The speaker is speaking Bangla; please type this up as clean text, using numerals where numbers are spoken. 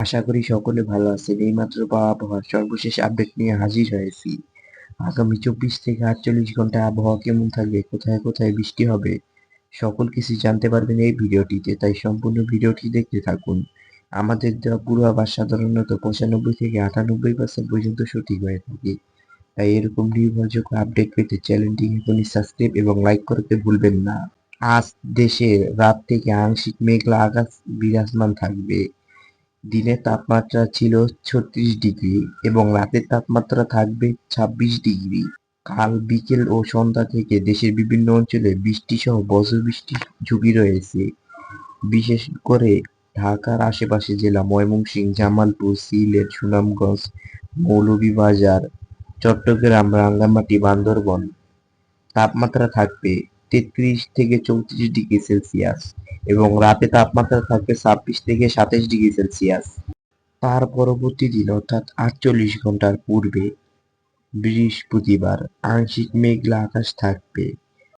আশা করি সকলে ভালো আছেন। এইমাত্র পাওয়া আবহাওয়ার সর্বশেষ আপডেট নিয়ে হাজির হয়েছি। আগামী 24 থেকে 48 ঘন্টায় আবহাওয়া কেমন থাকবে, কোথায় কোথায় বৃষ্টি হবে, সকল কিছু জানতে পারবেন এই ভিডিওটিতে, তাই সম্পূর্ণ ভিডিওটি দেখতে থাকুন। আমাদের দেওয়া পূর্বাভাস সাধারণত 95 থেকে 98% পর্যন্ত সঠিক হয়ে থাকে। তাই এরকম নির্ভরযোগ্য আপডেট পেতে চ্যানেলটি এখনই সাবস্ক্রাইব এবং লাইক করতে ভুলবেন না। আজ দেশে রাত থেকে আংশিক মেঘলা আকাশ বিরাজমান থাকবে। দিনের তাপমাত্রা ছিল 36 ডিগ্রি এবং রাতের তাপমাত্রা থাকবে 26 ডিগ্রি। কাল বিকেল ও সন্ধ্যা থেকে দেশের বিভিন্ন অঞ্চলে বৃষ্টি সহ বজ্রবৃষ্টির ঝুঁকি রয়েছে। বিশেষ করে ঢাকার আশেপাশে জেলা ময়মনসিংহ, জামালপুর, সিলেট, সুনামগঞ্জ, মৌলভীবাজার, চট্টগ্রাম, রাঙ্গামাটি, বান্দরবান তাপমাত্রা থাকবে 33 থেকে 34 ডিগ্রি সেলসিয়াস এবং রাতে তাপমাত্রা থাকবে 26 থেকে 27 ডিগ্রি সেলসিয়াস। তার পরবর্তী দিন অর্থাৎ 48 ঘন্টার পূর্বে বৃহস্পতিবার আংশিক মেঘলা আকাশ থাকবে।